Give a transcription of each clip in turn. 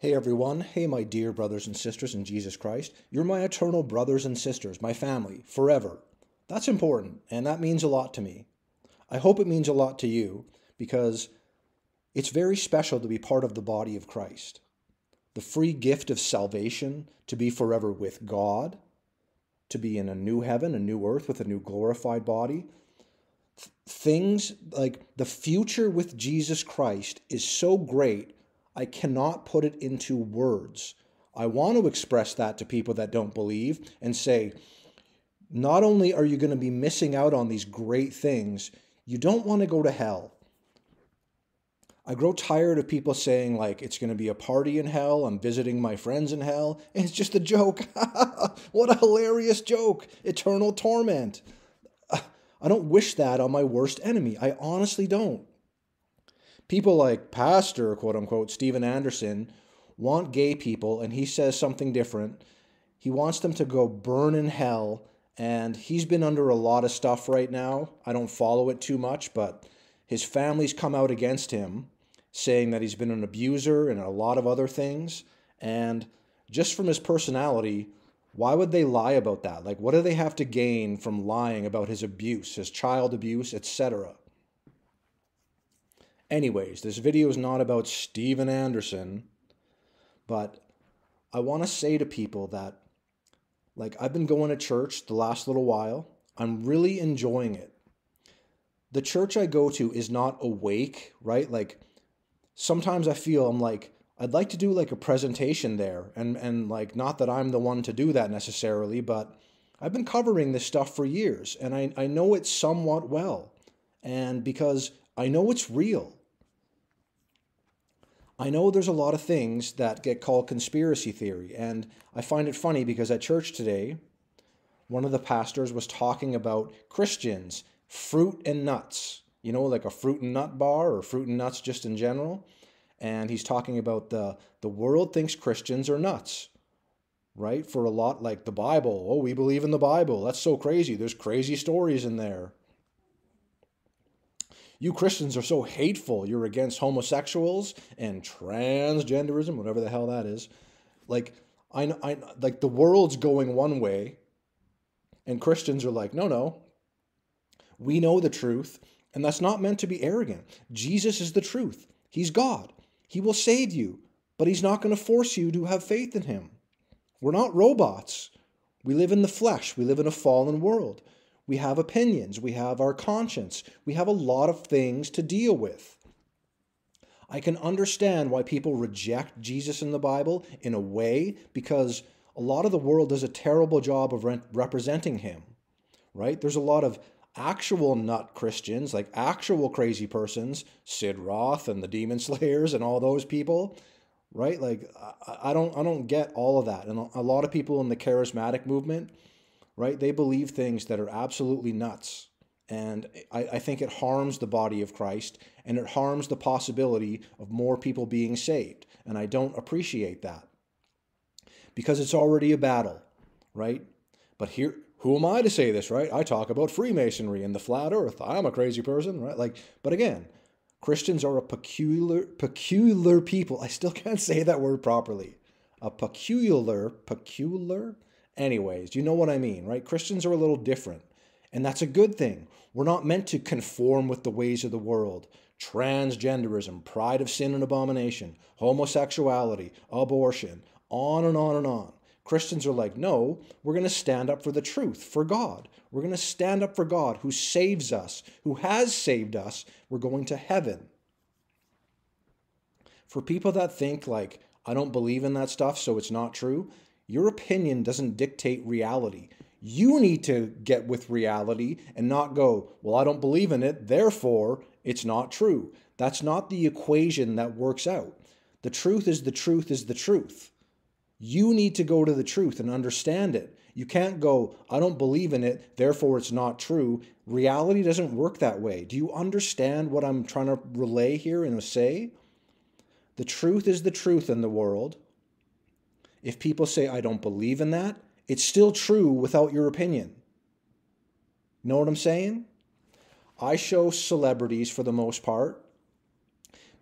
Hey everyone, hey my dear brothers and sisters in Jesus Christ. You're my eternal brothers and sisters, my family, forever. That's important, and that means a lot to me. I hope it means a lot to you, because it's very special to be part of the body of Christ. The free gift of salvation, to be forever with God, to be in a new heaven, a new earth with a new glorified body. Things like the future with Jesus Christ is so great, I cannot put it into words. I want to express that to people that don't believe and say, not only are you going to be missing out on these great things, you don't want to go to hell. I grow tired of people saying, like, it's going to be a party in hell, I'm visiting my friends in hell, and it's just a joke. What a hilarious joke. Eternal torment. I don't wish that on my worst enemy. I honestly don't. People like Pastor, quote unquote, Steven Anderson, want gay people, and he says something different. He wants them to go burn in hell, and he's been under a lot of stuff right now. I don't follow it too much, but his family's come out against him, saying that he's been an abuser and a lot of other things. And just from his personality, why would they lie about that? Like, what do they have to gain from lying about his abuse, his child abuse, etc.? Anyways, this video is not about Steven Anderson, but I want to say to people that, like, I've been going to church the last little while. I'm really enjoying it. The church I go to is not awake, right? Like, sometimes I feel I'm like, I'd like to do like a presentation there, and like, not that I'm the one to do that necessarily, but I've been covering this stuff for years, and I know it somewhat well, and because I know it's real. I know there's a lot of things that get called conspiracy theory, and I find it funny because at church today, one of the pastors was talking about Christians, fruit and nuts, you know, like a fruit and nut bar or fruit and nuts just in general. And he's talking about the world thinks Christians are nuts, right? For a lot, like the Bible. Oh, we believe in the Bible. That's so crazy. There's crazy stories in there. You Christians are so hateful. You're against homosexuals and transgenderism, whatever the hell that is. Like, I like the world's going one way, and Christians are like, no, we know the truth, and that's not meant to be arrogant. Jesus is the truth. He's God. He will save you, but he's not going to force you to have faith in him. We're not robots. We live in the flesh. We live in a fallen world. We have opinions. We have our conscience. We have a lot of things to deal with. I can understand why people reject Jesus in the Bible in a way, because a lot of the world does a terrible job of representing him, right? There's a lot of actual nut Christians, like actual crazy persons, Sid Roth and the Demon Slayers and all those people, right? Like, I don't get all of that. And a lot of people in the charismatic movement, right, they believe things that are absolutely nuts. And I think it harms the body of Christ, and it harms the possibility of more people being saved. And I don't appreciate that, because it's already a battle, right? But here, who am I to say this, right? I talk about Freemasonry and the flat earth. I'm a crazy person, right? Like, but again, Christians are a peculiar people. I still can't say that word properly. A peculiar. Anyways, you know what I mean, right? Christians are a little different, and that's a good thing. We're not meant to conform with the ways of the world. Transgenderism, pride of sin and abomination, homosexuality, abortion, on and on and on. Christians are like, no, we're going to stand up for the truth, for God. We're going to stand up for God, who saves us, who has saved us. We're going to heaven. For people that think like, I don't believe in that stuff, so it's not true, your opinion doesn't dictate reality. You need to get with reality and not go, well, I don't believe in it, therefore it's not true. That's not the equation that works out. The truth is the truth is the truth. You need to go to the truth and understand it. You can't go, I don't believe in it, therefore it's not true. Reality doesn't work that way. Do you understand what I'm trying to relay here and say? The truth is the truth in the world. If people say, I don't believe in that, it's still true without your opinion. Know what I'm saying? I show celebrities for the most part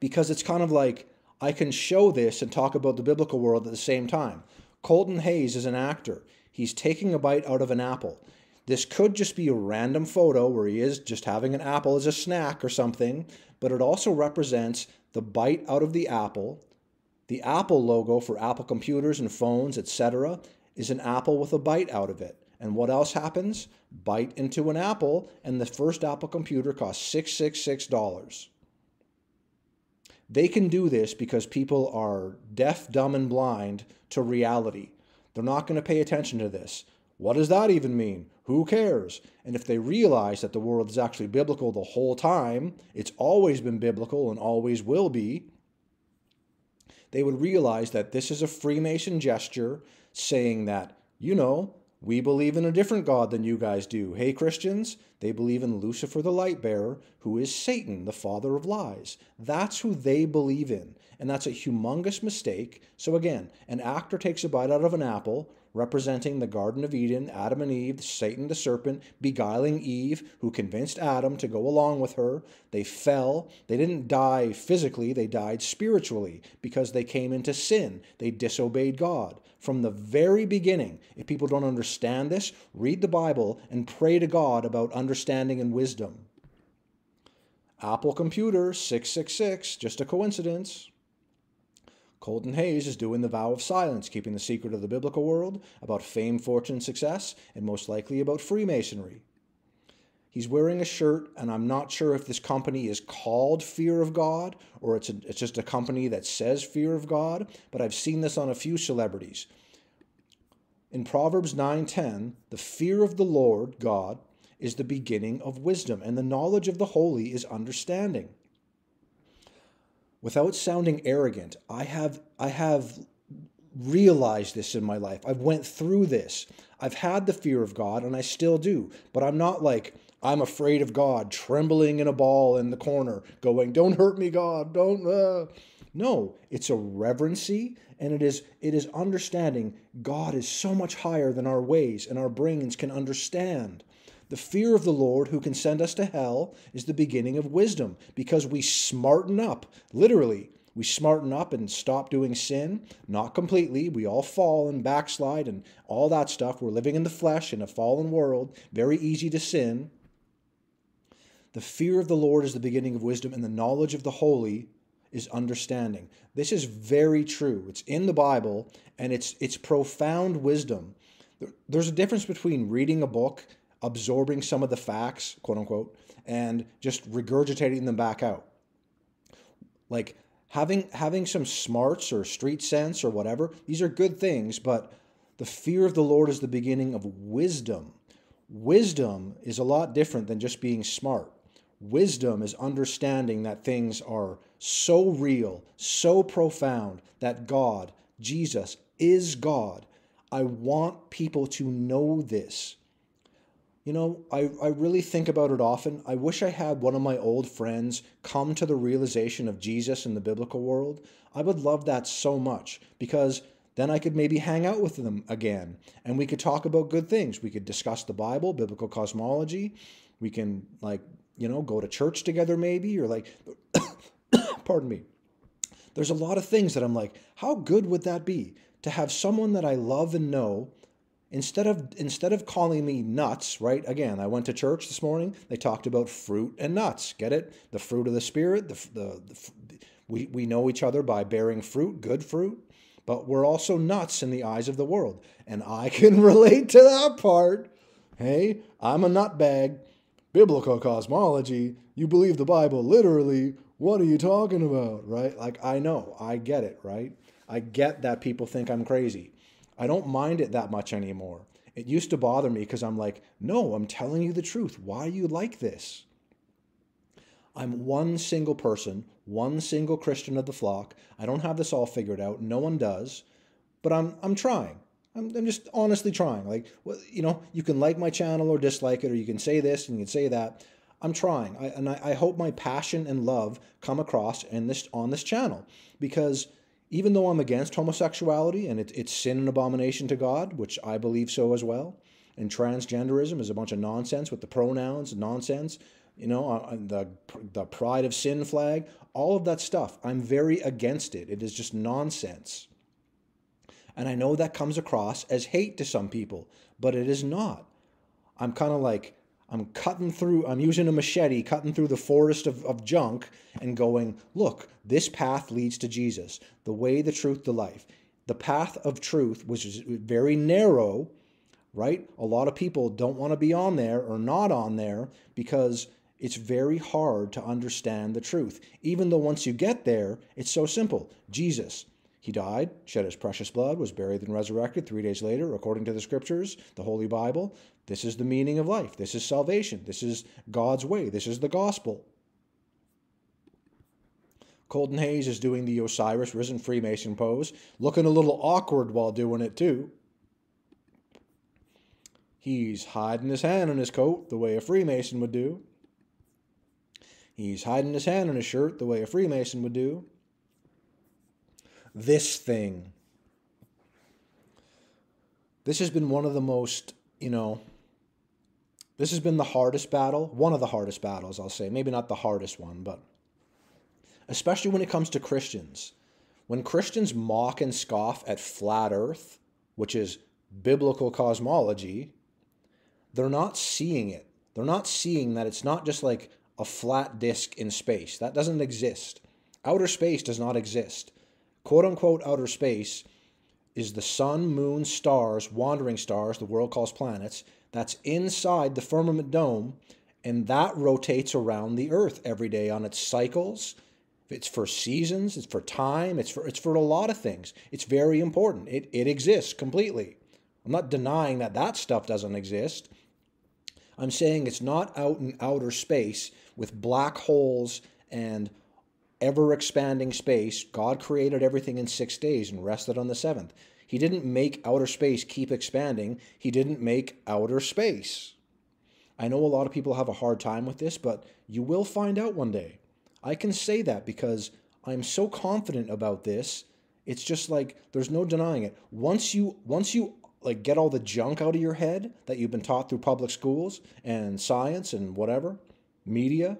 because it's kind of like, I can show this and talk about the biblical world at the same time. Colton Hayes is an actor. He's taking a bite out of an apple. This could just be a random photo where he is just having an apple as a snack or something, but it also represents the bite out of the Apple logo for Apple computers and phones, etc., is an apple with a bite out of it. And what else happens? Bite into an apple, and the first Apple computer costs $666. They can do this because people are deaf, dumb, and blind to reality. They're not going to pay attention to this. What does that even mean? Who cares? And if they realize that the world is actually biblical the whole time, it's always been biblical and always will be, they would realize that this is a Freemason gesture saying that, we believe in a different God than you guys do. Hey, Christians, they believe in Lucifer the light bearer, who is Satan, the father of lies. That's who they believe in. And that's a humongous mistake. So again, an actor takes a bite out of an apple, representing the Garden of Eden, Adam and Eve, Satan the serpent, beguiling Eve, who convinced Adam to go along with her. They fell. They didn't die physically. They died spiritually because they came into sin. They disobeyed God. From the very beginning, if people don't understand this, read the Bible and pray to God about understanding and wisdom. Apple computer, 666, just a coincidence. Colton Hayes is doing the vow of silence, keeping the secret of the biblical world about fame, fortune, success, and most likely about Freemasonry. He's wearing a shirt, and I'm not sure if this company is called Fear of God or it's just a company that says Fear of God, but I've seen this on a few celebrities. In Proverbs 9:10, the fear of the Lord, God, is the beginning of wisdom, and the knowledge of the holy is understanding. Without sounding arrogant, I have realized this in my life. I've went through this. I've had the fear of God, and I still do, but I'm not like, I'm afraid of God, trembling in a ball in the corner, going, don't hurt me, God, don't. No, it's a reverency, and it is understanding God is so much higher than our ways and our brains can understand. The fear of the Lord, who can send us to hell, is the beginning of wisdom, because we smarten up, literally. We smarten up and stop doing sin. Not completely. We all fall and backslide and all that stuff. We're living in the flesh in a fallen world. Very easy to sin. The fear of the Lord is the beginning of wisdom, and the knowledge of the holy is understanding. This is very true. It's in the Bible, and it's profound wisdom. There's a difference between reading a book, absorbing some of the facts, quote unquote, and just regurgitating them back out. Like having some smarts or street sense or whatever, these are good things, but the fear of the Lord is the beginning of wisdom. Wisdom is a lot different than just being smart. Wisdom is understanding that things are so real, so profound, that God, Jesus, is God. I want people to know this. I really think about it often. I wish I had one of my old friends come to the realization of Jesus in the biblical world. I would love that so much, because then I could maybe hang out with them again and we could talk about good things. We could discuss the Bible, biblical cosmology. We can go to church together maybe, or pardon me. There's a lot of things that I'm like, how good would that be to have someone that I love and know, instead of calling me nuts, right? Again, I went to church this morning. They talked about fruit and nuts. Get it? The fruit of the Spirit. We know each other by bearing fruit, good fruit, but we're also nuts in the eyes of the world. And I can relate to that part. Hey, I'm a nutbag. Biblical cosmology. You believe the Bible literally. What are you talking about, right? I know. I get it, right? I get that people think I'm crazy. I don't mind it that much anymore. It used to bother me because I'm like, no, I'm telling you the truth. Why are you like this? I'm one single person, one single Christian of the flock. I don't have this all figured out. No one does. But I'm trying. I'm just honestly trying. You can like my channel or dislike it, or you can say this and you can say that. I'm trying. I hope my passion and love come across on this channel, because even though I'm against homosexuality and it's sin and abomination to God, which I believe so as well, and transgenderism is a bunch of nonsense with the pronouns and nonsense, the pride of sin flag, all of that stuff. I'm very against it. It is just nonsense. And I know that comes across as hate to some people, but it is not. I'm kind of like, I'm using a machete, cutting through the forest of junk and going, look, this path leads to Jesus, the way, the truth, the life. The path of truth, which is very narrow, right? A lot of people don't want to be on there or not on there because it's very hard to understand the truth. Even though once you get there, it's so simple. Jesus, he died, shed his precious blood, was buried and resurrected 3 days later, according to the scriptures, the Holy Bible. This is the meaning of life. This is salvation. This is God's way. This is the gospel. Colton Hayes is doing the Osiris Risen Freemason pose, looking a little awkward while doing it too. He's hiding his hand in his coat the way a Freemason would do. He's hiding his hand in his shirt the way a Freemason would do. This thing. This has been one of the most, this has been the hardest battle, one of the hardest battles, I'll say. Maybe not the hardest one, but especially when it comes to Christians. When Christians mock and scoff at flat earth, which is biblical cosmology, they're not seeing it. They're not seeing that it's not just like a flat disk in space. That doesn't exist. Outer space does not exist. Quote unquote outer space is the sun, moon, stars, wandering stars, the world calls planets, that's inside the firmament dome, and that rotates around the earth every day on its cycles. It's for seasons, it's for time, it's for a lot of things. It's very important. It exists completely. I'm not denying that stuff doesn't exist. I'm saying it's not out in outer space with black holes and ever-expanding space. God created everything in 6 days and rested on the seventh. He didn't make outer space keep expanding. He didn't make outer space. I know a lot of people have a hard time with this, but you will find out one day. I can say that because I'm so confident about this. It's just like there's no denying it. Once you like get all the junk out of your head that you've been taught through public schools and science and whatever, media,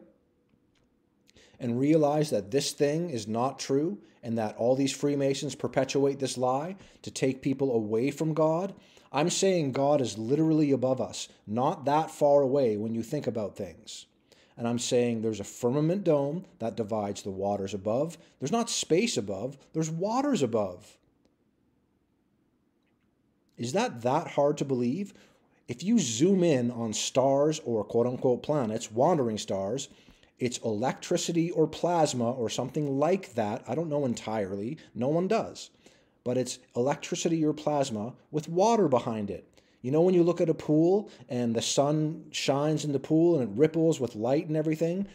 and realize that this thing is not true and that all these Freemasons perpetuate this lie to take people away from God. I'm saying God is literally above us, not that far away when you think about things. And I'm saying there's a firmament dome that divides the waters above. There's not space above, there's waters above. Is that hard to believe? If you zoom in on stars or quote-unquote planets, wandering stars, it's electricity or plasma or something like that. I don't know entirely. No one does. But it's electricity or plasma with water behind it. You know when you look at a pool and the sun shines in the pool and it ripples with light and everything?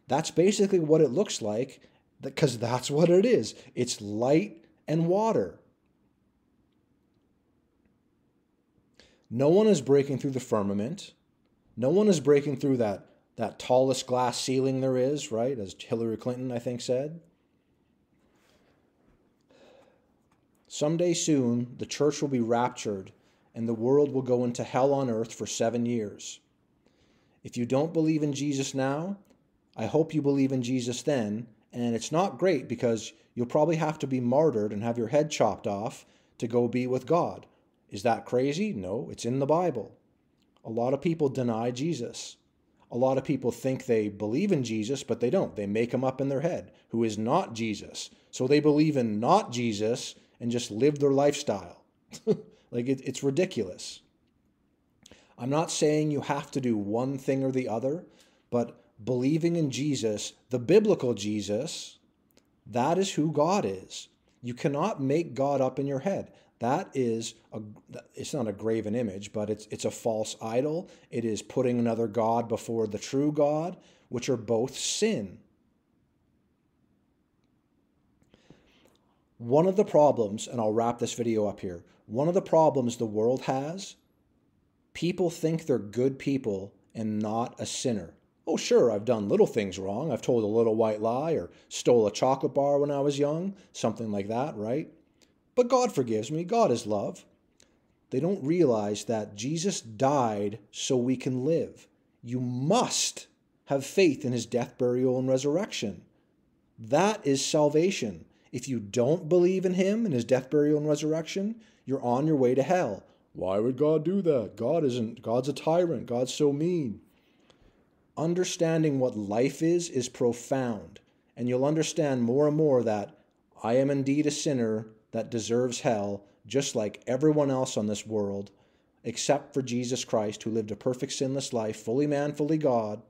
That's basically what it looks like because that's what it is. It's light and water. No one is breaking through the firmament. No one is breaking through that tallest glass ceiling there is, right? As Hillary Clinton, I think, said. Someday soon, the church will be raptured and the world will go into hell on earth for 7 years. If you don't believe in Jesus now, I hope you believe in Jesus then. And it's not great because you'll probably have to be martyred and have your head chopped off to go be with God. Is that crazy? No, it's in the Bible. A lot of people deny Jesus. A lot of people think they believe in Jesus, but they don't. They make him up in their head, who is not Jesus. So they believe in not Jesus and just live their lifestyle. Like it's ridiculous. I'm not saying you have to do one thing or the other, but believing in Jesus, the biblical Jesus, that is who God is. You cannot make God up in your head. That is, it's not a graven image, but it's a false idol. It is putting another God before the true God, which are both sin. One of the problems, and I'll wrap this video up here, one of the problems the world has, people think they're good people and not a sinner. Oh, sure, I've done little things wrong. I've told a little white lie or stole a chocolate bar when I was young, something like that, right? But God forgives me. God is love. They don't realize that Jesus died so we can live. You must have faith in his death, burial, and resurrection. That is salvation. If you don't believe in him and his death, burial, and resurrection, you're on your way to hell. Why would God do that? God's a tyrant. God's so mean. Understanding what life is profound. And you'll understand more and more that I am indeed a sinner that deserves hell, just like everyone else on this world, except for Jesus Christ, who lived a perfect sinless life, fully man, fully God.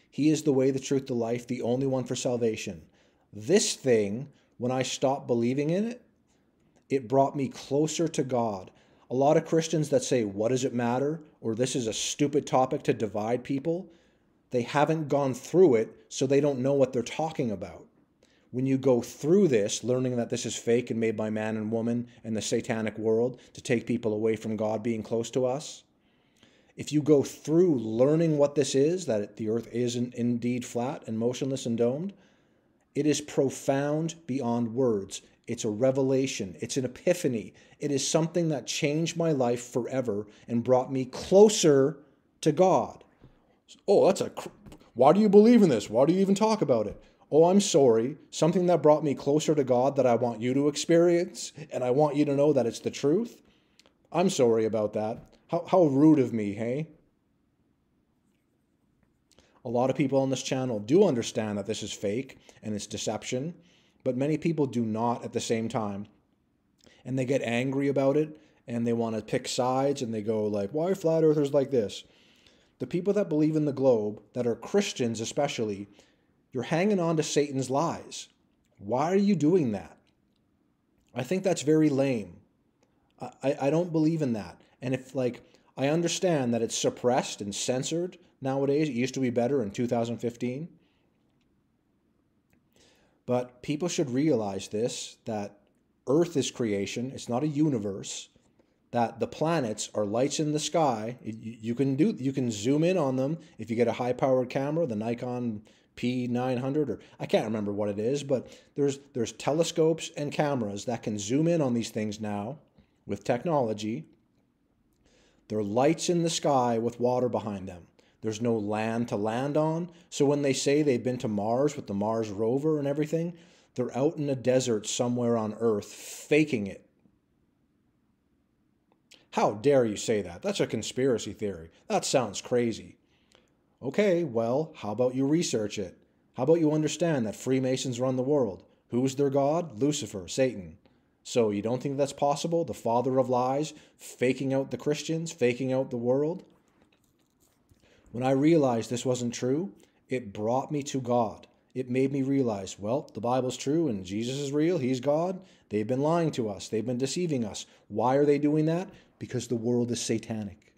He is the way, the truth, the life, the only one for salvation. This thing, when I stopped believing in it, it brought me closer to God. A lot of Christians that say, what does it matter? Or this is a stupid topic to divide people. They haven't gone through it, so they don't know what they're talking about. When you go through this, learning that this is fake and made by man and woman and the satanic world to take people away from God being close to us, if you go through learning what this is, that the earth is indeed flat and motionless and domed, it is profound beyond words. It's a revelation. It's an epiphany. It is something that changed my life forever and brought me closer to God. Oh, why do you believe in this? Why do you even talk about it? Oh, I'm sorry. Something that brought me closer to God that I want you to experience, and I want you to know that it's the truth. I'm sorry about that. How rude of me, hey? A lot of people on this channel do understand that this is fake and it's deception, but many people do not at the same time. And they get angry about it, and they want to pick sides, and they go like, why are flat earthers like this? The people that believe in the globe, that are Christians especially, you're hanging on to Satan's lies. Why are you doing that? I think that's very lame. I don't believe in that. And I understand that it's suppressed and censored nowadays. It used to be better in 2015. But people should realize this, that Earth is creation. It's not a universe. That the planets are lights in the sky. You can zoom in on them if you get a high-powered camera, the Nikon P900, or I can't remember what it is, but there's telescopes and cameras that can zoom in on these things now with technology. They're lights in the sky with water behind them. There's no land to land on. So when they say they've been to Mars with the Mars rover and everything, they're out in a desert somewhere on Earth faking it. How dare you say that? That's a conspiracy theory. That sounds crazy. Okay, well, how about you research it? How about you understand that Freemasons run the world? Who's their god? Lucifer, Satan. So you don't think that's possible? The father of lies, faking out the Christians, faking out the world? When I realized this wasn't true, it brought me to God. It made me realize, well, the Bible's true and Jesus is real. He's God. They've been lying to us. They've been deceiving us. Why are they doing that? Because the world is satanic.